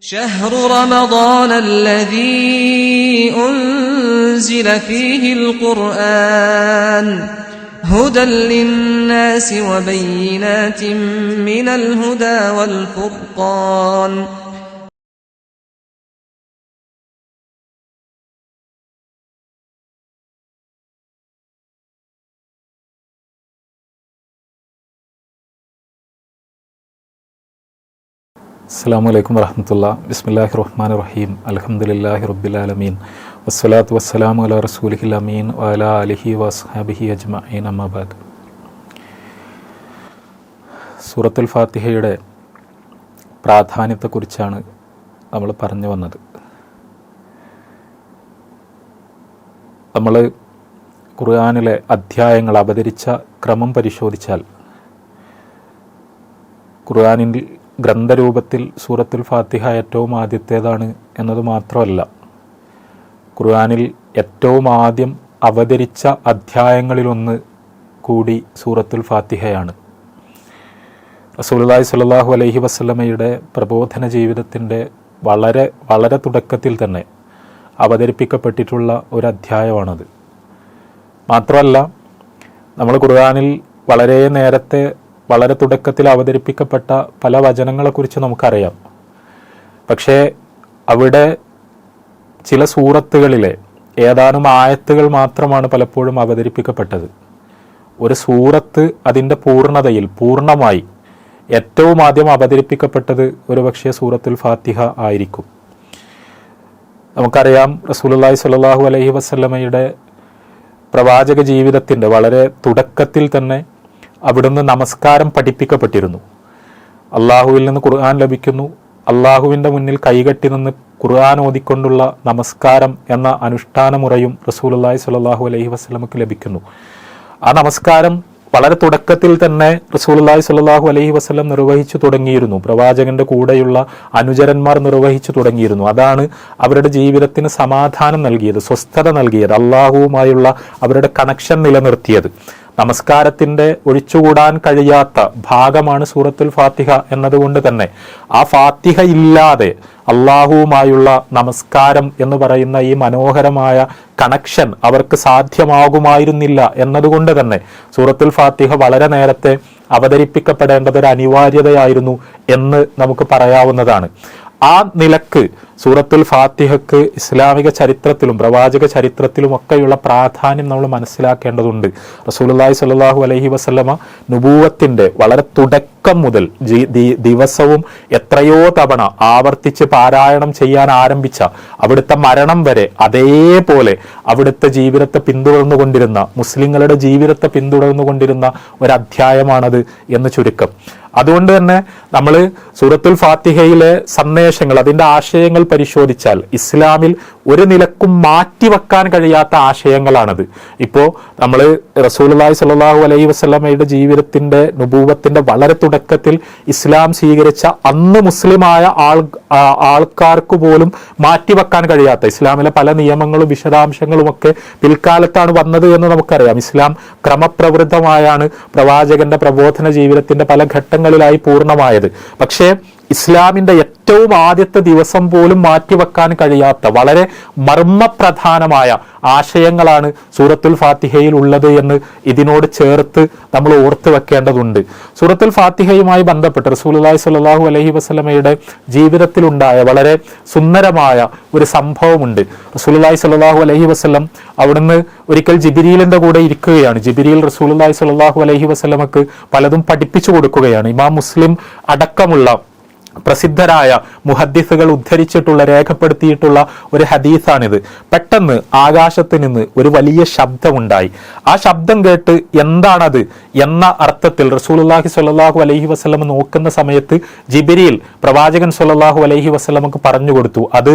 شهر رمضان الذي أنزل فيه القرآن هدى للناس وبينات من الهدى والفرقان അസ്സലാമു വറഹ്മത്തുള്ളാഹി ബിസ്മില്ലാഹിർ റഹ്മാനിർ റഹീം അൽഹംദുലില്ലാഹി റബ്ബിൽ ആലമീൻ വസ്സലാത്തു വസ്സലാമു അലാ റസൂലിഹിൽ അമീൻ വഅലാ ആലിഹി വഅസ്ഹാബിഹി അജ്മഈൻ അമ്മാ ബഅദ്. സൂറത്തുൽ ഫാത്തിഹയുടെ പ്രാധാന്യത്തെക്കുറിച്ചാണ് നമ്മൾ പറഞ്ഞു വന്നത്. നമ്മൾ ഖുർആനിലെ അധ്യായങ്ങൾ അവതരിച്ച ക്രമം പരിശോധിച്ചാൽ ഖുർആനിൽ ഗ്രന്ഥരൂപത്തിൽ സൂറത്തുൽ ഫാത്തിഹ ഏറ്റവും ആദ്യത്തേതാണ് എന്നത് മാത്രമല്ല, ഖുർആനിൽ ഏറ്റവും ആദ്യം അവതരിച്ച അധ്യായങ്ങളിലൊന്ന് കൂടി സൂറത്തുൽ ഫാത്തിഹയാണ്. റസൂലുള്ളാഹി സ്വല്ലല്ലാഹു അലൈഹി വസല്ലമയുടെ പ്രബോധന ജീവിതത്തിൻ്റെ വളരെ തുടക്കത്തിൽ തന്നെ അവതരിപ്പിക്കപ്പെട്ടിട്ടുള്ള ഒരു അധ്യായമാണത്. മാത്രമല്ല, നമ്മൾ ഖുർആനിൽ വളരെ തുടക്കത്തിൽ അവതരിപ്പിക്കപ്പെട്ട പല വചനങ്ങളെക്കുറിച്ച് നമുക്കറിയാം. പക്ഷേ അവിടെ ചില സൂറത്തുകളിലെ ഏതാനും ആയത്തുകൾ മാത്രമാണ് പലപ്പോഴും അവതരിപ്പിക്കപ്പെട്ടത്. ഒരു സൂറത്ത് അതിൻ്റെ പൂർണ്ണമായി ഏറ്റവും ആദ്യം അവതരിപ്പിക്കപ്പെട്ടത് ഒരുപക്ഷെ സൂറത്തുൽ ഫാത്തിഹ ആയിരിക്കും. നമുക്കറിയാം, റസൂലുള്ളാഹി സ്വല്ലല്ലാഹു അലൈഹി വസല്ലമയുടെ പ്രവാചക ജീവിതത്തിൻ്റെ വളരെ തുടക്കത്തിൽ തന്നെ അവിടുന്ന് നമസ്കാരം പഠിപ്പിക്കപ്പെട്ടിരുന്നു. അള്ളാഹുവിൽ നിന്ന് ഖുർആൻ ലഭിക്കുന്നു. അള്ളാഹുവിൻ്റെ മുന്നിൽ കൈകെട്ടി നിന്ന് ഖുർആൻ ഓതിക്കൊണ്ടുള്ള നമസ്കാരം എന്ന അനുഷ്ഠാന മുറയും റസൂലുള്ളാഹി സ്വല്ലല്ലാഹു അലൈഹി വസല്ലമക്ക് ലഭിക്കുന്നു. ആ നമസ്കാരം വളരെ തുടക്കത്തിൽ തന്നെ റസൂലുള്ളാഹി സ്വല്ലല്ലാഹു അലൈഹി വസല്ലം നിർവഹിച്ചു തുടങ്ങിയിരുന്നു. പ്രവാചകന്റെ കൂടെയുള്ള അനുചരന്മാർ നിർവഹിച്ചു തുടങ്ങിയിരുന്നു. അതാണ് അവരുടെ ജീവിതത്തിന് സമാധാനം നൽകിയത്, സ്വസ്ഥത നൽകിയത്, അള്ളാഹുവുമായുള്ള അവരുടെ കണക്ഷൻ നിലനിർത്തിയത്. നമസ്കാരത്തിൻ്റെ ഒഴിച്ചുകൂടാൻ കഴിയാത്ത ഭാഗമാണ് സൂറത്തുൽ ഫാത്തിഹ എന്നതുകൊണ്ട് തന്നെ ആ ഫാത്തിഹ ഇല്ലാതെ അള്ളാഹുവുമായുള്ള നമസ്കാരം എന്ന് പറയുന്ന ഈ മനോഹരമായ കണക്ഷൻ അവർക്ക് സാധ്യമാകുമായിരുന്നില്ല എന്നതുകൊണ്ട് തന്നെ സൂറത്തുൽ ഫാത്തിഹ വളരെ നേരത്തെ അവതരിപ്പിക്കപ്പെടേണ്ടത് ഒരു അനിവാര്യതയായിരുന്നു എന്ന് നമുക്ക് പറയാവുന്നതാണ്. ആ നിലക്ക് സൂറത്തുൽ ഫാത്തിഹക്ക് ഇസ്ലാമിക ചരിത്രത്തിലും പ്രവാചക ചരിത്രത്തിലും ഒക്കെയുള്ള പ്രാധാന്യം നമ്മൾ മനസ്സിലാക്കേണ്ടതുണ്ട്. റസൂലുള്ളാഹി സ്വല്ലല്ലാഹു അലൈഹി വസല്ലമ നുബൂവത്തിന്റെ വളരെ തുടക്കം മുതൽ ദിവസവും എത്രയോ തവണ ആവർത്തിച്ച് പാരായണം ചെയ്യാൻ ആരംഭിച്ച അവിടുത്തെ മരണം വരെ അതേപോലെ അവിടുത്തെ ജീവിതത്തെ പിന്തുടർന്നുകൊണ്ടിരുന്ന, മുസ്ലിങ്ങളുടെ ജീവിതത്തെ പിന്തുടർന്നുകൊണ്ടിരുന്ന ഒരു അധ്യായമാണത് എന്ന് ചുരുക്കം. അതുകൊണ്ട് തന്നെ നമ്മൾ സൂറത്തുൽ ഫാത്തിഹയിലെ സന്ദേശങ്ങൾ, അതിൻ്റെ ആശയങ്ങൾ പരിശോധിച്ചാൽ ഇസ്ലാമിൽ ഒരു നിലക്കും മാറ്റിവെക്കാൻ കഴിയാത്ത ആശയങ്ങളാണത്. ഇപ്പോൾ നമ്മൾ റസൂലുള്ളാഹി സ്വല്ലല്ലാഹു അലൈഹി വസല്ലമയുടെ ജീവിതത്തിൻ്റെ നുബൂവത്തിൻ്റെ വളരെ തുടക്കത്തിൽ ഇസ്ലാം സ്വീകരിച്ച അന്ന് മുസ്ലിമായ ആൾക്കാർക്ക് പോലും മാറ്റിവെക്കാൻ കഴിയാത്ത ഇസ്ലാമിലെ പല നിയമങ്ങളും വിശദാംശങ്ങളും ഒക്കെ പിൽക്കാലത്താണ് വന്നത് എന്ന് നമുക്കറിയാം. ഇസ്ലാം ക്രമപ്രവൃത്തമായാണ് പ്രവാചകന്റെ പ്രബോധന ജീവിതത്തിന്റെ പല ഘട്ടങ്ങളിലായി പൂർണ്ണമായത്. പക്ഷേ ഇസ്ലാമിന്റെ ഏറ്റവും ആദ്യത്തെ ദിവസം പോലും മാറ്റിവെക്കാൻ കഴിയാത്ത വളരെ മർമ്മപ്രധാനമായ ആശയങ്ങളാണ് സൂറത്തുൽ ഫാത്തിഹയിൽ ഉള്ളത് എന്ന് ഇതിനോട് ചേർത്ത് നമ്മൾ ഓർത്തു വെക്കേണ്ടതുണ്ട്. സൂറത്തുൽ ഫാത്തിഹയുമായി ബന്ധപ്പെട്ട് റസൂലുള്ളാഹി സ്വല്ലല്ലാഹു അലൈഹി വസല്ലമയുടെ ജീവിതത്തിലുണ്ടായ വളരെ സുന്ദരമായ ഒരു സംഭവമുണ്ട്. റസൂലുള്ളാഹി സ്വല്ലല്ലാഹു അലൈഹി വസല്ലം അവിടുന്ന് ഒരിക്കൽ ജിബ്രീലിന്റെ കൂടെ ഇരിക്കുകയാണ്. ജിബ്രീൽ റസൂലുള്ളാഹി സ്വല്ലല്ലാഹു അലൈഹി വസല്ലമക്ക് പലതും പഠിപ്പിച്ചു കൊടുക്കുകയാണ്. ഇമാം മുസ്ലിം അടക്കമുള്ള പ്രസിദ്ധരായ മുഹദ്ദിസുകൾ ഉദ്ധരിച്ചിട്ടുള്ള, രേഖപ്പെടുത്തിയിട്ടുള്ള ഒരു ഹദീസാണിത്. പെട്ടെന്ന് ആകാശത്ത് നിന്ന് ഒരു വലിയ ശബ്ദമുണ്ടായി. ആ ശബ്ദം കേട്ട് എന്താണത് എന്ന അർത്ഥത്തിൽ റസൂലുള്ളാഹി സ്വല്ലല്ലാഹു അലൈഹി വസല്ലം നോക്കുന്ന സമയത്ത് ജിബ്രീൽ പ്രവാചകൻ സ്വല്ലല്ലാഹു അലൈഹി വസല്ലമക്ക് പറഞ്ഞു കൊടുത്തു, അത്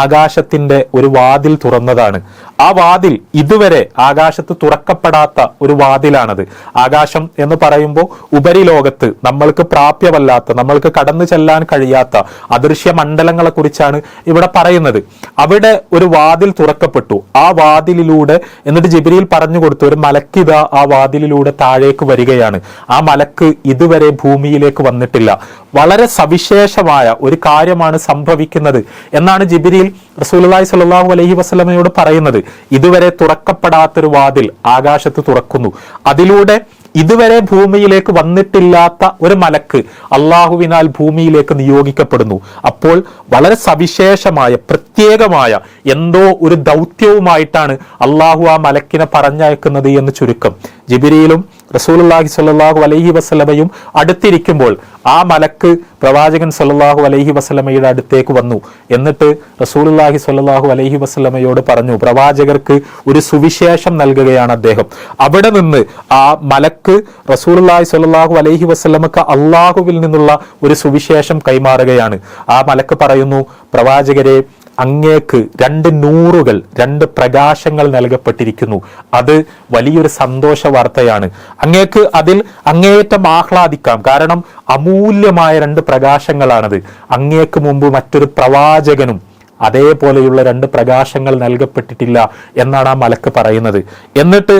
ആകാശത്തിന്റെ ഒരു വാതിൽ തുറന്നതാണ്. ആ വാതിൽ ഇതുവരെ ആകാശത്ത് തുറക്കപ്പെടാത്ത ഒരു വാതിലാണത്. ആകാശം എന്ന് പറയുമ്പോൾ ഉപരിലോകത്ത് നമ്മൾക്ക് പ്രാപ്യമല്ലാത്ത, നമ്മൾക്ക് കടന്നു ചെല്ലാൻ കഴിയാത്ത അദൃശ്യ മണ്ഡലങ്ങളെ കുറിച്ചാണ് ഇവിടെ പറയുന്നത്. അവിടെ ഒരു വാതിൽ തുറക്കപ്പെട്ടു. ആ വാതിലിലൂടെ എന്നിട്ട് ജിബ്രീൽ പറഞ്ഞു കൊടുത്തു, ഒരു മലക്കിത ആ വാതിലിലൂടെ താഴേക്ക് വരികയാണ്. ആ മലക്ക് ഇതുവരെ ഭൂമിയിലേക്ക് വന്നിട്ടില്ല. വളരെ സവിശേഷമായ ഒരു കാര്യമാണ് സംഭവിക്കുന്നത് എന്നാണ് ജിബ്രീൽ റസൂലുള്ളാഹി സ്വല്ലല്ലാഹു അലൈഹി വസല്ലമയോട് പറയുന്നത്. ഇതുവരെ തുറക്കപ്പെടാത്തൊരു വാതിൽ ആകാശത്ത് തുറക്കുന്നു. അതിലൂടെ ഇതുവരെ ഭൂമിയിലേക്ക് വന്നിട്ടില്ലാത്ത ഒരു മലക്ക് അള്ളാഹുവിനാൽ ഭൂമിയിലേക്ക് നിയോഗിക്കപ്പെടുന്നു. അപ്പോൾ വളരെ സവിശേഷമായ പ്രത്യേകമായ എന്തോ ഒരു ദൗത്യവുമായിട്ടാണ് അള്ളാഹു ആ മലക്കിനെ പറഞ്ഞയക്കുന്നത് എന്ന് ചുരുക്കം. ജിബ്രീലും റസൂലുള്ളാഹി സ്വല്ലല്ലാഹു അലൈഹി വസല്ലമയും അടുത്തിരിക്കുമ്പോൾ ആ മലക്ക് പ്രവാചകൻ സ്വല്ലല്ലാഹു അലൈഹി വസല്ലമയുടെ അടുത്തേക്ക് വന്നു. എന്നിട്ട് റസൂലുള്ളാഹി സ്വല്ലല്ലാഹു അലൈഹി വസല്ലമയോട് പറഞ്ഞു, പ്രവാചകർക്ക് ഒരു സുവിശേഷം നൽകുകയാണ് അദ്ദേഹം. അവിടെ നിന്ന് ആ മലക്ക് റസൂലുള്ളാഹി സ്വല്ലല്ലാഹു അലൈഹി വസല്ലമക്ക് അള്ളാഹുവിൽ നിന്നുള്ള ഒരു സുവിശേഷം കൈമാറുകയാണ്. ആ മലക്ക് പറയുന്നു, പ്രവാചകരെ, അങ്ങേക്ക് 2 നൂറുകൾ, 2 പ്രകാശങ്ങൾ നൽകപ്പെട്ടിരിക്കുന്നു. അത് വലിയൊരു സന്തോഷ വാർത്തയാണ്. അങ്ങേക്ക് അതിൽ അങ്ങേയറ്റം ആഹ്ലാദിക്കാം. കാരണം അമൂല്യമായ 2 പ്രകാശങ്ങളാണത്. അങ്ങേക്ക് മുമ്പ് മറ്റൊരു പ്രവാചകനും അതേപോലെയുള്ള 2 പ്രകാശങ്ങൾ നൽകപ്പെട്ടിട്ടില്ല എന്നാണ് ആ മലക്ക് പറയുന്നത്. എന്നിട്ട്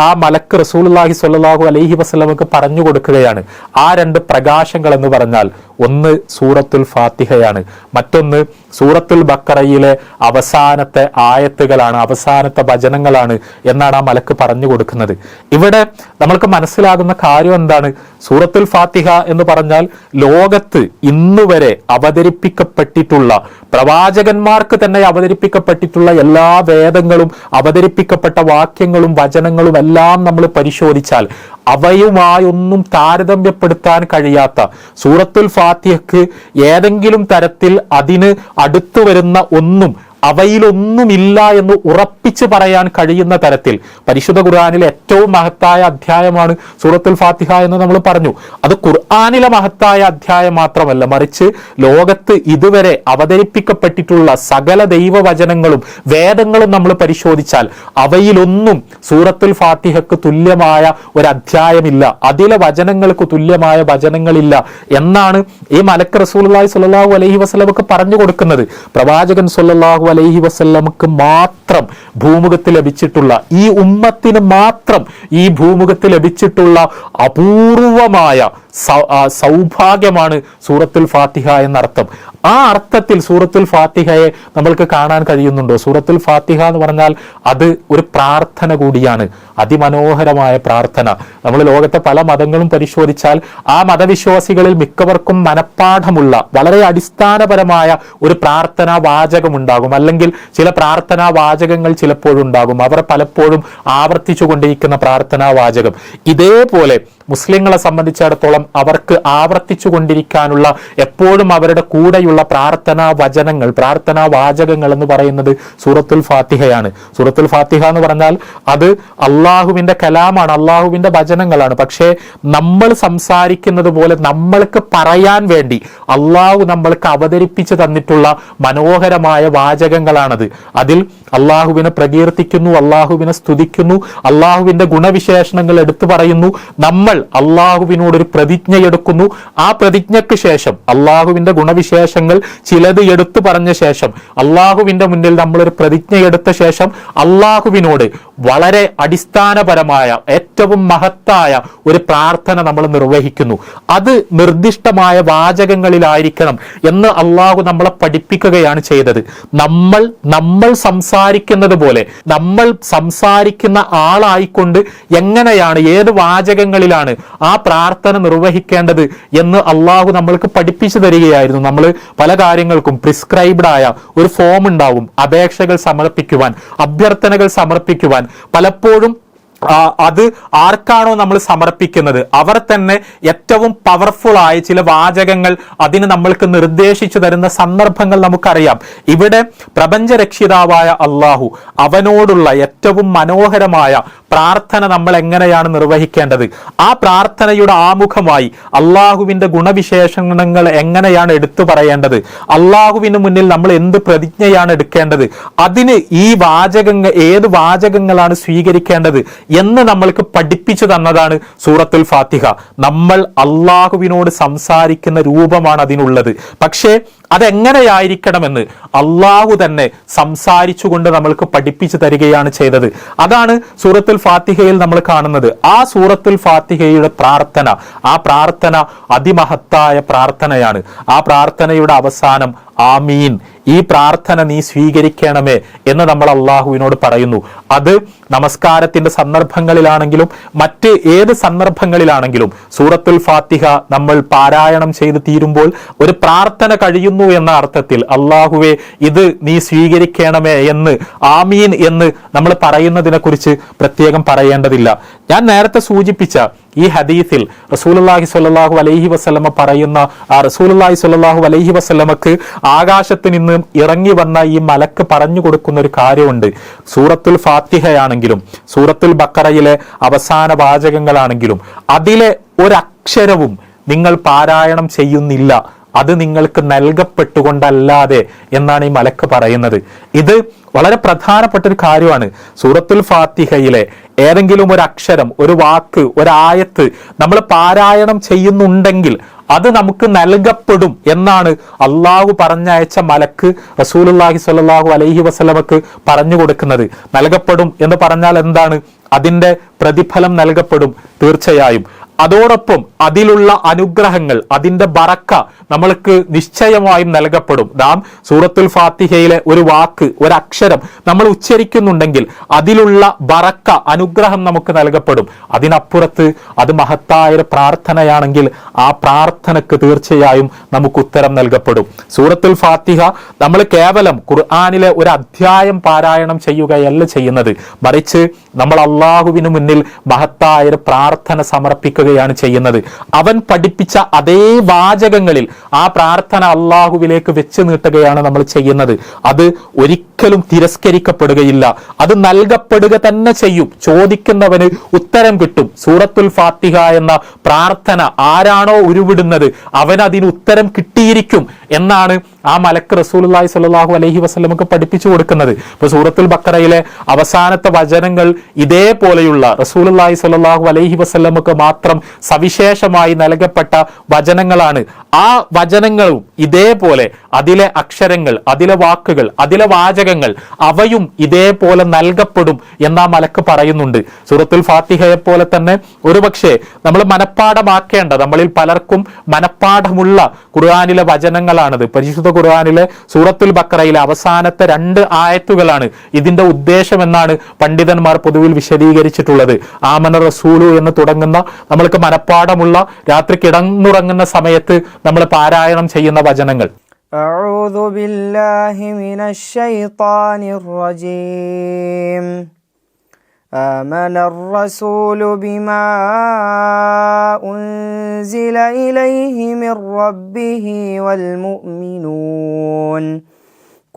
ആ മലക്ക് റസൂലുള്ളാഹി സ്വല്ലല്ലാഹു അലൈഹി വസല്ലമക്ക് പറഞ്ഞു കൊടുക്കുകയാണ്. ആ 2 പ്രകാശങ്ങൾ എന്ന് പറഞ്ഞാൽ ഒന്ന് സൂറത്തുൽ ഫാത്തിഹയാണ്, മറ്റൊന്ന് സൂറത്തുൽ ബഖറയിലെ അവസാനത്തെ ആയത്തുകളാണ്, അവസാനത്തെ വചനങ്ങളാണ് എന്നാണ് ആ മലക്ക് പറഞ്ഞു കൊടുക്കുന്നത്. ഇവിടെ നമ്മൾക്ക് മനസ്സിലാകുന്ന കാര്യം എന്താണ്? സൂറത്തുൽ ഫാത്തിഹ എന്ന് പറഞ്ഞാൽ ലോകത്ത് ഇന്നുവരെ അവതരിപ്പിക്കപ്പെട്ടിട്ടുള്ള, പ്രവാചകന്മാർക്ക് തന്നെ അവതരിപ്പിക്കപ്പെട്ടിട്ടുള്ള എല്ലാ വേദങ്ങളും, അവതരിപ്പിക്കപ്പെട്ട വാക്യങ്ങളും വചനങ്ങളും എല്ലാം നമ്മൾ പരിശോധിച്ചാൽ അവയുമായൊന്നും താരതമ്യപ്പെടുത്താൻ കഴിയാത്ത, സൂറത്തുൽ ഫാത്തിഹക്ക് ഏതെങ്കിലും തരത്തിൽ അതിന് അടുത്തു വരുന്ന ഒന്നും അവയിലൊന്നുമില്ല എന്ന് ഉറപ്പിച്ചു പറയാൻ കഴിയുന്ന തരത്തിൽ പരിശുദ്ധ ഖുർആനിലെ ഏറ്റവും മഹത്തായ അധ്യായമാണ് സൂറത്തുൽ ഫാത്തിഹ എന്ന് നമ്മൾ പറഞ്ഞു. അത് ഖുർആനിലെ മഹത്തായ അധ്യായം മാത്രമല്ല, മറിച്ച് ലോകത്ത് ഇതുവരെ അവതരിപ്പിക്കപ്പെട്ടിട്ടുള്ള സകല ദൈവവചനങ്ങളും വേദങ്ങളും നമ്മൾ പരിശോധിച്ചാൽ അവയിലൊന്നും സൂറത്തുൽ ഫാത്തിഹക്ക് തുല്യമായ ഒരു അധ്യായമില്ല, അതിലെ വചനങ്ങൾക്ക് തുല്യമായ വചനങ്ങളില്ല എന്നാണ് ഈ മലക്ക് റസൂലുള്ളാഹി സ്വല്ലല്ലാഹു അലൈഹി വസല്ലമക്ക് പറഞ്ഞു കൊടുക്കുന്നത്. പ്രവാചകൻ സ്വല്ലല്ലാഹു അലൈഹി വസല്ലമക്ക് മാത്രം ഭൂമുഖത്ത് ലഭിച്ചിട്ടുള്ള, ഈ ഉമ്മത്തിന് മാത്രം ഈ ഭൂമുഖത്ത് ലഭിച്ചിട്ടുള്ള അപൂർവമായ സൗഭാഗ്യമാണ് സൂറത്തുൽ ഫാത്തിഹ എന്നർത്ഥം. ആ അർത്ഥത്തിൽ സൂറത്തുൽ ഫാത്തിഹയെ നമ്മൾക്ക് കാണാൻ കഴിയുന്നുണ്ടോ? സൂറത്തുൽ ഫാത്തിഹ എന്ന് പറഞ്ഞാൽ അത് ഒരു പ്രാർത്ഥന കൂടിയാണ്, അതിമനോഹരമായ പ്രാർത്ഥന. നമ്മൾ ലോകത്തെ പല മതങ്ങളും പരിശോധിച്ചാൽ ആ മതവിശ്വാസികളിൽ മിക്കവർക്കും മനഃപ്പാഠമുള്ള വളരെ അടിസ്ഥാനപരമായ ഒരു പ്രാർത്ഥനാ വാചകമുണ്ടാകും, അല്ലെങ്കിൽ ചില പ്രാർത്ഥനാ വാചകങ്ങൾ ചിലപ്പോഴുണ്ടാകും. അവർ പലപ്പോഴും ആവർത്തിച്ചു കൊണ്ടിരിക്കുന്ന പ്രാർത്ഥനാ വാചകം. ഇതേപോലെ മുസ്ലിങ്ങളെ സംബന്ധിച്ചിടത്തോളം അവർക്ക് ആവർത്തിച്ചു കൊണ്ടിരിക്കാനുള്ള, എപ്പോഴും അവരുടെ കൂടെയുള്ള പ്രാർത്ഥനാ വചനങ്ങൾ, പ്രാർത്ഥനാ വാചകങ്ങൾ എന്ന് പറയുന്നത് സൂറത്തുൽ ഫാത്തിഹയാണ്. സൂറത്തുൽ ഫാത്തിഹ എന്ന് പറഞ്ഞാൽ അത് അള്ളാഹുവിന്റെ കലാമാണ്, അള്ളാഹുവിന്റെ വചനങ്ങളാണ്. പക്ഷേ നമ്മൾ സംസാരിക്കുന്നത് പോലെ നമ്മൾക്ക് പറയാൻ വേണ്ടി അള്ളാഹു നമ്മൾക്ക് അവതരിപ്പിച്ചു തന്നിട്ടുള്ള മനോഹരമായ വാചകങ്ങളാണത്. അതിൽ അള്ളാഹുവിനെ പ്രകീർത്തിക്കുന്നു, അള്ളാഹുവിനെ സ്തുതിക്കുന്നു, അള്ളാഹുവിന്റെ ഗുണവിശേഷണങ്ങൾ എടുത്തു പറയുന്നു. നമ്മൾ അള്ളാഹുവിനോടൊരു പ്രതിജ്ഞ എടുക്കുന്നു. ആ പ്രതിജ്ഞയ്ക്ക് ശേഷം അള്ളാഹുവിന്റെ ഗുണവിശേഷങ്ങൾ ചിലത് എടുത്തു പറഞ്ഞ ശേഷം, അള്ളാഹുവിന്റെ മുന്നിൽ നമ്മളൊരു പ്രതിജ്ഞ എടുത്ത ശേഷം അള്ളാഹുവിനോട് വളരെ അടിസ്ഥാനപരമായ ഏറ്റവും മഹത്തായ ഒരു പ്രാർത്ഥന നമ്മൾ നിർവഹിക്കുന്നു. അത് നിർദ്ദിഷ്ടമായ വാചകങ്ങളിലായിരിക്കണം എന്ന് അള്ളാഹു നമ്മളെ പഠിപ്പിക്കുകയാണ് ചെയ്തത്. നമ്മൾ സംസാരിക്കുന്നത് പോലെ, നമ്മൾ സംസാരിക്കുന്ന ആളായിക്കൊണ്ട് എങ്ങനെയാണ്, ഏത് വാചകങ്ങളിലാണ് ആ പ്രാർത്ഥന നിർവഹിക്കേണ്ടത് എന്ന് അള്ളാഹു നമ്മൾക്ക് പഠിപ്പിച്ചു തരികയായിരുന്നു. നമ്മൾ പല കാര്യങ്ങൾക്കും പ്രിസ്ക്രൈബ്ഡ് ആയ ഒരു ഫോം ഉണ്ടാവും, അപേക്ഷകൾ സമർപ്പിക്കുവാൻ, അഭ്യർത്ഥനകൾ സമർപ്പിക്കുവാൻ. പലപ്പോഴും അത് ആർക്കാണോ നമ്മൾ സമർപ്പിക്കുന്നത് അവർ തന്നെ ഏറ്റവും പവർഫുൾ ആയ ചില വാചകങ്ങൾ അതിന് നമ്മൾക്ക് നിർദ്ദേശിച്ചു തരുന്ന സന്ദർഭങ്ങൾ നമുക്കറിയാം. ഇവിടെ പ്രപഞ്ചരക്ഷിതാവായ അള്ളാഹു, അവനോടുള്ള ഏറ്റവും മനോഹരമായ പ്രാർത്ഥന നമ്മൾ എങ്ങനെയാണ് നിർവഹിക്കേണ്ടത്, ആ പ്രാർത്ഥനയുടെ ആമുഖമായി അള്ളാഹുവിന്റെ ഗുണവിശേഷണങ്ങൾ എങ്ങനെയാണ് എടുത്തു പറയേണ്ടത്, അള്ളാഹുവിന് മുന്നിൽ നമ്മൾ എന്ത് പ്രതിജ്ഞയാണ് എടുക്കേണ്ടത്, അതിന് ഈ വാചകങ്ങൾ, ഏത് വാചകങ്ങളാണ് സ്വീകരിക്കേണ്ടത് എന്ന് നമ്മൾക്ക് പഠിപ്പിച്ചു തന്നതാണ് സൂറത്തുൽ ഫാത്തിഹ. നമ്മൾ അള്ളാഹുവിനോട് സംസാരിക്കുന്ന രൂപമാണ് അതിനുള്ളത്. പക്ഷേ അതെങ്ങനെയായിരിക്കണമെന്ന് അള്ളാഹു തന്നെ സംസാരിച്ചുകൊണ്ട് നമ്മൾക്ക് പഠിപ്പിച്ചു തരികയാണ് ചെയ്തത്. അതാണ് സൂറത്തുൽ ഫാത്തിഹയിൽ നമ്മൾ കാണുന്നത്. ആ സൂറത്തുൽ ഫാത്തിഹയുടെ പ്രാർത്ഥന, ആ പ്രാർത്ഥന അതിമഹത്തായ പ്രാർത്ഥനയാണ്. ആ പ്രാർത്ഥനയുടെ അവസാനം ആമീൻ, ഈ പ്രാർത്ഥന നീ സ്വീകരിക്കണമേ എന്ന് നമ്മൾ അള്ളാഹുവിനോട് പറയുന്നു. അത് നമസ്കാരത്തിന്റെ സന്ദർഭങ്ങളിലാണെങ്കിലും മറ്റ് ഏത് സന്ദർഭങ്ങളിലാണെങ്കിലും സൂറത്തുൽ ഫാത്തിഹ നമ്മൾ പാരായണം ചെയ്ത് തീരുമ്പോൾ ഒരു പ്രാർത്ഥന കഴിയുന്നു എന്ന അർത്ഥത്തിൽ അള്ളാഹുവേ ഇത് നീ സ്വീകരിക്കണമേ എന്ന് ആമീൻ എന്ന് നമ്മൾ പറയുന്നതിനെ കുറിച്ച് പ്രത്യേകം പറയേണ്ടതില്ല. ഞാൻ നേരത്തെ സൂചിപ്പിച്ച ഈ ഹദീസിൽ റസൂലുള്ളാഹി സ്വല്ലല്ലാഹു അലൈഹി വസല്ലമ പറയുന്ന റസൂലുള്ളാഹി സ്വല്ലല്ലാഹു അലൈഹി വസല്ലമക്ക് ആകാശത്ത് നിന്ന് ഇറങ്ങി വന്ന ഈ മലക്ക് പറഞ്ഞു കൊടുക്കുന്ന ഒരു കാര്യമുണ്ട്. സൂറത്തുൽ ഫാത്തിഹയാണെങ്കിലും സൂറത്തുൽ ബഖറയിലെ അവസാന വാചകങ്ങളാണെങ്കിലും അതിലെ ഒരക്ഷരവും നിങ്ങൾ പാരായണം ചെയ്യുന്നില്ല, അത് നിങ്ങൾക്ക് നൽകപ്പെട്ടുകൊണ്ടല്ലാതെ എന്നാണ് ഈ മലക്ക് പറയുന്നത്. ഇത് വളരെ പ്രധാനപ്പെട്ട ഒരു കാര്യമാണ്. സൂറത്തുൽ ഫാത്തിഹയിലെ ഏതെങ്കിലും ഒരു അക്ഷരം, ഒരു വാക്ക്, ഒരായത്ത് നമ്മൾ പാരായണം ചെയ്യുന്നുണ്ടെങ്കിൽ അത് നമുക്ക് നൽകപ്പെടും എന്നാണ് അള്ളാഹു പറഞ്ഞയച്ച മലക്ക് റസൂലുള്ളാഹി സ്വല്ലല്ലാഹു അലൈഹി വസല്ലമക്ക് പറഞ്ഞു കൊടുക്കുന്നത്. നൽകപ്പെടും എന്ന് പറഞ്ഞാൽ എന്താണ്? അതിന്റെ പ്രതിഫലം നൽകപ്പെടും തീർച്ചയായും. അതോടൊപ്പം അതിലുള്ള അനുഗ്രഹങ്ങൾ, അതിന്റെ ബറക്ക നമ്മൾക്ക് നിശ്ചയമായും നൽകപ്പെടും. നാം സൂറത്തുൽ ഫാത്തിഹയിലെ ഒരു വാക്ക്, ഒരക്ഷരം നമ്മൾ ഉച്ചരിക്കുന്നുണ്ടെങ്കിൽ അതിലുള്ള ബറക്ക, അനുഗ്രഹം നമുക്ക് നൽകപ്പെടും. അതിനപ്പുറത്ത് അത് മഹത്തായ ഒരു പ്രാർത്ഥനയാണെങ്കിൽ ആ പ്രാർത്ഥനക്ക് തീർച്ചയായും നമുക്ക് ഉത്തരം നൽകപ്പെടും. സൂറത്തുൽ ഫാത്തിഹ നമ്മൾ കേവലം ഖുർആനിലെ ഒരു അധ്യായം പാരായണം ചെയ്യുകയല്ല ചെയ്യുന്നത്, മറിച്ച് നമ്മൾ അള്ളാഹുവിന് മുന്നിൽ മഹത്തായ ഒരു പ്രാർത്ഥന സമർപ്പിക്കുകയാണ് ചെയ്യുന്നത്. അവൻ പഠിപ്പിച്ച അതേ വാചകങ്ങളിൽ ആ പ്രാർത്ഥന അള്ളാഹുവിലേക്ക് വെച്ച് നീട്ടുകയാണ് നമ്മൾ ചെയ്യുന്നത്. അത് ഒരിക്കലും തിരസ്കരിക്കപ്പെടുകയില്ല, അത് നൽകപ്പെടുക തന്നെ ചെയ്യും. ചോദിക്കുന്നവന് ഉത്തരം കിട്ടും. സൂറത്തുൽ ഫാത്തിഹ എന്ന പ്രാർത്ഥന ആരാണോ ഉരുവിടുന്നത് അവൻ അതിന് ഉത്തരം കിട്ടിയിരിക്കും എന്നാണ് ആ മലക്ക് റസൂലുള്ളാഹി സ്വല്ലല്ലാഹു അലൈഹി വസല്ലമക്ക് പഠിപ്പിച്ചു കൊടുക്കുന്നത്. ഇപ്പൊ സൂറത്തുൽ ബഖറയിലെ അവസാനത്തെ വചനങ്ങൾ ഇതേപോലെയുള്ള റസൂലുള്ളാഹി സ്വല്ലല്ലാഹു അലൈഹി വസല്ലമക്ക് മാത്രം സവിശേഷമായി നൽകപ്പെട്ട വചനങ്ങളാണ്. ആ വചനങ്ങളും ഇതേപോലെ അതിലെ അക്ഷരങ്ങൾ, അതിലെ വാക്കുകൾ, അതിലെ വാചകങ്ങൾ അവയും ഇതേപോലെ നൽകപ്പെടും എന്നാ മലക്ക് പറയുന്നുണ്ട്. സൂറത്തുൽ ഫാത്തിഹയെ പോലെ തന്നെ ഒരുപക്ഷെ നമ്മൾ മനഃപ്പാഠമാക്കേണ്ട, നമ്മളിൽ പലർക്കും മനഃപ്പാഠമുള്ള ഖുർആനിലെ വചനങ്ങളാണത്. പരിശുദ്ധ ഖുർആനിലെ സൂറത്തുൽ ബഖറയിലെ അവസാനത്തെ 2 ആയത്തുകളാണ് ഇതിന്റെ ഉദ്ദേശം എന്നാണ് പണ്ഡിതന്മാർ പൊതുവിൽ വിശദീകരിച്ചിട്ടുള്ളത്. ആമന റസൂലു എന്ന് തുടങ്ങുന്ന നമ്മൾക്ക് മനഃപ്പാഠമുള്ള രാത്രി കിടന്നുറങ്ങുന്ന സമയത്ത് നമ്മൾ പാരായണം ചെയ്യുന്ന വചനങ്ങൾ. അഊദു ബില്ലാഹി മിനശ് ശൈത്വാനിർ റജീം. ആമനർ റസൂലു ബിമാ ഉൻസില ഇലൈഹി മിർ റബ്ബിഹി വൽ മുഅ്മിനൂൻ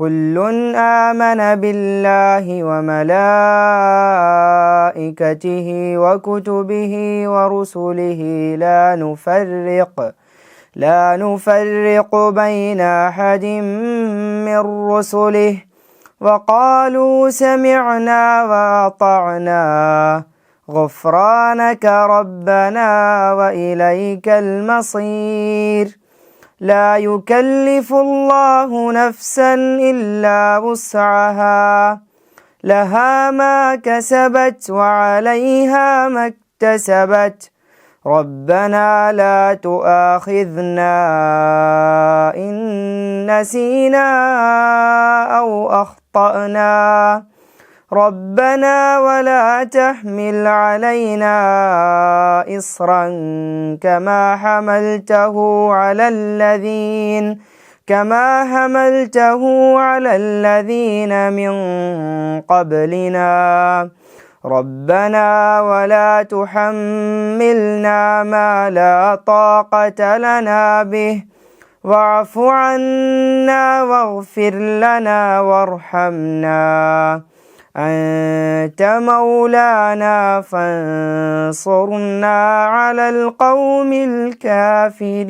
കുല്ലുൻ ആമന ബില്ലാഹി വമലായികതിഹി വകുതുബിഹി വറുസുലിഹി لا نفرق بين أحد من رسله وقالوا سمعنا وأطعنا غفرانك ربنا وإليك المصير لا يكلف الله نفسا إلا وسعها لها ما كسبت وعليها ما اكتسبت ربنا لا تؤاخذنا إن نسينا أو أخطأنا ربنا ولا تحمل علينا إصرا كما حملته على الذين من قبلنا ربنا ولا تحملنا ما لا طاقة لنا به واعف عنا واغفر لنا وارحمنا أنت مولانا فانصرنا على القوم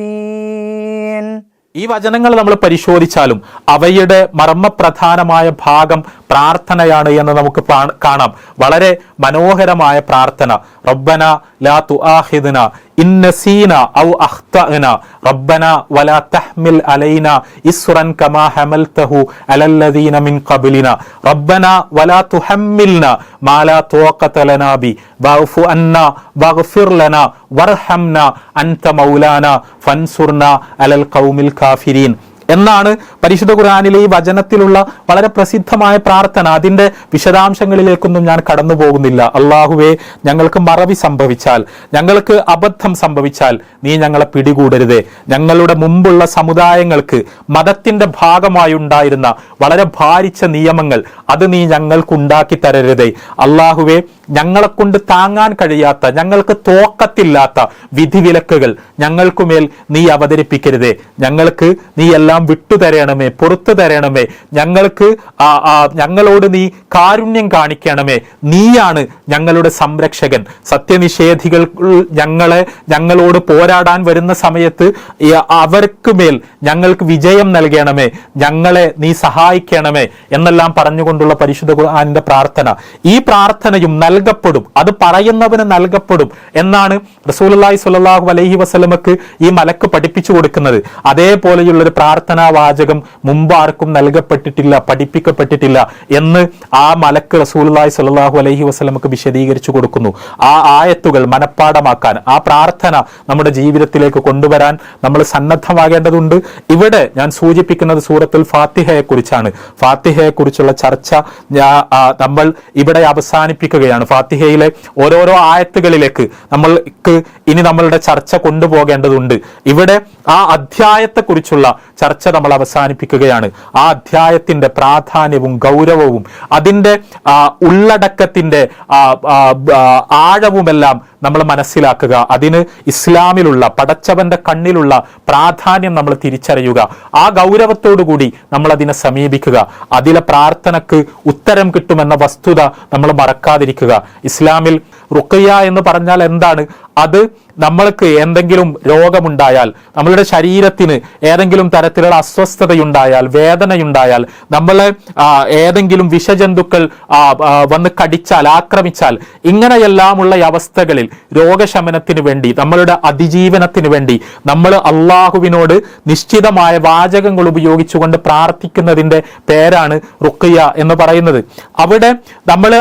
الكافرين. ഈ വചനങ്ങൾ നമ്മൾ പരിശോധിച്ചാലും അവയുടെ മർമ്മപ്രധാനമായ ഭാഗം പ്രാർത്ഥനയാണ് എന്ന് നമുക്ക് കാണാം. വളരെ മനോഹരമായ പ്രാർത്ഥന. റബ്ബന ലാ തുആഖിദ്ന ഇൻ നസീന ഔ അഖ്തഅന റബ്ബന വലാ തഹ്മിൽ അലൈന ഇസ്റൻ കമാ ഹമൽതഹു അലല്ലദീന മിൻ ഖബ്ലിന റബ്ബന വലാ തുഹമ്മിൽന മാ ലാ തുഖത ലനാ ബി വഅഫു അന്നാ വഗ്ഫിർ ലനാ വർഹംന അൻത മൗലാന ഫൻസുർന അലൽ ഖൗമിൽ കാഫിരീൻ എന്നാണ് പരിശുദ്ധ ഖുർആനിലെ ഈ വചനത്തിലുള്ള വളരെ പ്രസിദ്ധമായ പ്രാർത്ഥന. അതിന്റെ വിശദാംശങ്ങളിലേക്കൊന്നും ഞാൻ കടന്നു പോകുന്നില്ല. അള്ളാഹുവേ, ഞങ്ങൾക്ക് മറവി സംഭവിച്ചാൽ, ഞങ്ങൾക്ക് അബദ്ധം സംഭവിച്ചാൽ നീ ഞങ്ങളെ പിടികൂടരുതേ. ഞങ്ങളുടെ മുമ്പുള്ള സമുദായങ്ങൾക്ക് മതത്തിന്റെ ഭാഗമായി ഉണ്ടായിരുന്ന വളരെ ഭാരിച്ച നിയമങ്ങൾ അത് നീ ഞങ്ങൾക്കുണ്ടാക്കി തരരുതേ. അള്ളാഹുവേ, ഞങ്ങളെ കൊണ്ട് താങ്ങാൻ കഴിയാത്ത, ഞങ്ങൾക്ക് തോക്കത്തില്ലാത്ത വിധിവിലക്കുകൾ ഞങ്ങൾക്കുമേൽ നീ അവതരിപ്പിക്കരുതേ. ഞങ്ങൾക്ക് നീ എല്ലാം വിട്ടുതരണമേ, പുറത്തു തരണമേ. ഞങ്ങളോട് നീ കാരുണ്യം കാണിക്കണമേ. നീയാണ് ഞങ്ങളുടെ സംരക്ഷകൻ. സത്യനിഷേധികൾ ഞങ്ങളോട് പോരാടാൻ വരുന്ന സമയത്ത് അവർക്ക് മേൽ ഞങ്ങൾക്ക് വിജയം നൽകണമേ, ഞങ്ങളെ നീ സഹായിക്കണമേ എന്നെല്ലാം പറഞ്ഞുകൊണ്ടുള്ള പരിശുദ്ധ ഖുർആനിന്റെ പ്രാർത്ഥന. ഈ പ്രാർത്ഥനയും നൽകപ്പെടും, അത് പറയുന്നവന് നൽകപ്പെടും എന്നാണ് റസൂലുള്ളാഹി സ്വല്ലല്ലാഹു അലൈഹി വസല്ലമക്ക് ഈ മലക്ക് പഠിപ്പിച്ചു കൊടുക്കുന്നത്. അതേപോലെയുള്ളൊരു പ്രാർത്ഥനാ വാചകം മുമ്പ് ആർക്കും നൽകപ്പെട്ടിട്ടില്ല, പഠിപ്പിക്കപ്പെട്ടിട്ടില്ല എന്ന് ആ മലക്ക് റസൂലുള്ളാഹി സ്വല്ലല്ലാഹു അലൈഹി വസല്ലമക്ക് വിശദീകരിച്ചു കൊടുക്കുന്നു. ആ ആയത്തുകൾ മനഃപ്പാടമാക്കാൻ, ആ പ്രാർത്ഥന നമ്മുടെ ജീവിതത്തിലേക്ക് കൊണ്ടുവരാൻ നമ്മൾ സന്നദ്ധമാകേണ്ടതുണ്ട്. ഇവിടെ ഞാൻ സൂചിപ്പിക്കുന്നത് സൂറത്തുൽ ഫാത്തിഹയെ കുറിച്ചാണ്. ഫാത്തിഹയെ കുറിച്ചുള്ള ചർച്ച നമ്മൾ ഇവിടെ അവസാനിപ്പിക്കുകയാണ്. ഫാത്തിഹയിലെ ഓരോരോ ആയത്തുകളിലേക്ക് നമ്മൾക്ക് ഇനി നമ്മളുടെ ചർച്ച കൊണ്ടുപോകേണ്ടതുണ്ട്. ഇവിടെ ആ അധ്യായത്തെക്കുറിച്ചുള്ള ചർച്ച നമ്മൾ അവസാനിപ്പിക്കുകയാണ്. ആ അധ്യായത്തിന്റെ പ്രാധാന്യവും ഗൗരവവും അതിന്റെ ഉള്ളടക്കത്തിന്റെ ആഴവുമെല്ലാം നമ്മൾ മനസ്സിലാക്കുക. അതിന് ഇസ്ലാമിലുള്ള, പടച്ചവന്റെ കണ്ണിലുള്ള പ്രാധാന്യം നമ്മൾ തിരിച്ചറിയുക. ആ ഗൗരവത്തോടുകൂടി നമ്മൾ അതിനെ സമീപിക്കുക. അതിലെ പ്രാർത്ഥനക്ക് ഉത്തരം കിട്ടുമെന്ന വസ്തുത നമ്മൾ മറക്കാതിരിക്കുക. ഇസ്ലാമിൽ റുഖിയ എന്ന് പറഞ്ഞാൽ എന്താണ്? അത് നമ്മൾക്ക് എന്തെങ്കിലും രോഗമുണ്ടായാൽ, നമ്മളുടെ ശരീരത്തിന് ഏതെങ്കിലും തരത്തിലുള്ള അസ്വസ്ഥതയുണ്ടായാൽ, വേദനയുണ്ടായാൽ, നമ്മളെ ഏതെങ്കിലും വിഷജന്തുക്കൾ വന്ന് കടിച്ചാൽ, ആക്രമിച്ചാൽ, ഇങ്ങനെയെല്ലാമുള്ള അവസ്ഥകളിൽ രോഗശമനത്തിന് വേണ്ടി, നമ്മളുടെ അതിജീവനത്തിന് വേണ്ടി നമ്മൾ അള്ളാഹുവിനോട് നിശ്ചിതമായ വാചകങ്ങൾ ഉപയോഗിച്ചുകൊണ്ട് പ്രാർത്ഥിക്കുന്നതിന്റെ പേരാണ് റുഖിയ എന്ന് പറയുന്നത്. അവിടെ നമ്മൾ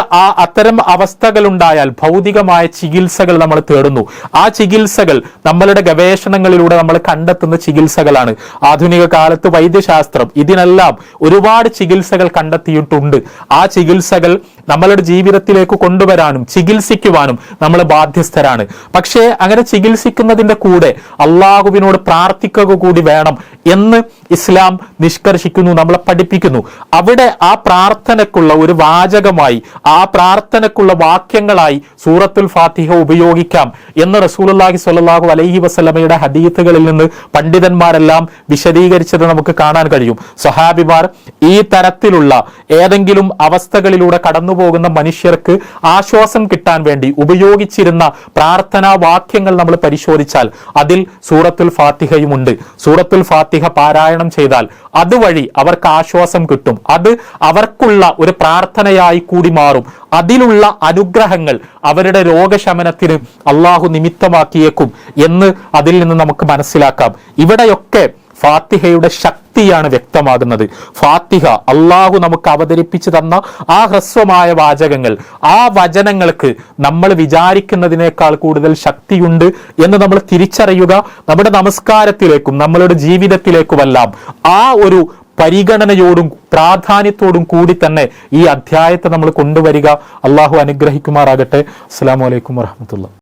അത്തരം അവസ്ഥകൾ ഉണ്ടായാൽ ഭൗതികമായ ചികിത്സകൾ നമ്മൾ തേടുന്നു. ആ ചികിത്സകൾ നമ്മളുടെ ഗവേഷണങ്ങളിലൂടെ നമ്മൾ കണ്ടെത്തുന്ന ചികിത്സകളാണ്. ആധുനിക കാലത്ത് വൈദ്യശാസ്ത്രം ഇതിനെല്ലാം ഒരുപാട് ചികിത്സകൾ കണ്ടെത്തിയിട്ടുണ്ട്. ആ ചികിത്സകൾ നമ്മളുടെ ജീവിതത്തിലേക്ക് കൊണ്ടുവരാനും ചികിത്സിക്കുവാനും നമ്മൾ ബാധ്യസ്ഥരാണ്. പക്ഷേ അങ്ങനെ ചികിത്സിക്കുന്നതിന്റെ കൂടെ അള്ളാഹുവിനോട് പ്രാർത്ഥിക്കുക കൂടി വേണം എന്ന് ഇസ്ലാം നിഷ്കർഷിക്കുന്നു, നമ്മളെ പഠിപ്പിക്കുന്നു. അവിടെ ആ പ്രാർത്ഥനക്കുള്ള ഒരു വാചകമായി, ആ പ്രാർത്ഥനക്കുള്ള വാക്യങ്ങളായി സൂറത്തുൽ ഫാത്തിഹ ഉപയോഗിക്കാം എന്ന് റസൂലുള്ളാഹി സ്വല്ലല്ലാഹു അലൈഹി വസല്ലമയുടെ ഹദീസുകളിൽ നിന്ന് പണ്ഡിതന്മാരെല്ലാം വിശദീകരിച്ചത് നമുക്ക് കാണാൻ കഴിയും. സ്വഹാബിമാർ ഈ തരത്തിലുള്ള ഏതെങ്കിലും അവസ്ഥകളിലൂടെ കടന്നുപോകുന്ന മനുഷ്യർക്ക് ആശ്വാസം കിട്ടാൻ വേണ്ടി ഉപയോഗിച്ചിരുന്ന പ്രാർത്ഥനാ വാക്യങ്ങൾ നമ്മൾ പരിശോധിച്ചാൽ അതിൽ സൂറത്തുൽ ഫാത്തിഹയുമുണ്ട്. സൂറത്തുൽ ഫാത്തിഹ പാരായണം ചെയ്താൽ അതുവഴി അവർക്ക് ആശ്വാസം കിട്ടും. അത് അവർക്കുള്ള ഒരു പ്രാർത്ഥനയായി കൂടി മാറും. അതിലുള്ള അനുഗ്രഹങ്ങൾ അവരുടെ രോഗശമനത്തിന് അള്ളാഹു നിമിത്തമാക്കിയേക്കും എന്ന് അതിൽ നിന്ന് നമുക്ക് മനസ്സിലാക്കാം. ഇവിടെയൊക്കെ ഫാത്തിഹയുടെ ശക്തിയാണ് വ്യക്തമാകുന്നത്. ഫാത്തിഹ അള്ളാഹു നമുക്ക് അവതരിപ്പിച്ചു തന്ന ആ ഹ്രസ്വമായ വാചകങ്ങൾ, ആ വചനങ്ങൾക്ക് നമ്മൾ വിചാരിക്കുന്നതിനേക്കാൾ കൂടുതൽ ശക്തിയുണ്ട് എന്ന് നമ്മൾ തിരിച്ചറിയുക. നമ്മുടെ നമസ്കാരത്തിലേക്കും നമ്മളുടെ ജീവിതത്തിലേക്കുമെല്ലാം ആ ഒരു പരിഗണനയോടും പ്രാധാന്യത്തോടും കൂടി തന്നെ ഈ അധ്യായത്തെ നമ്മൾ കൊണ്ടുവരിക. അള്ളാഹു അനുഗ്രഹിക്കുമാറാകട്ടെ. അസ്സലാമു അലൈക്കും വറഹ്മത്തുള്ളാഹി.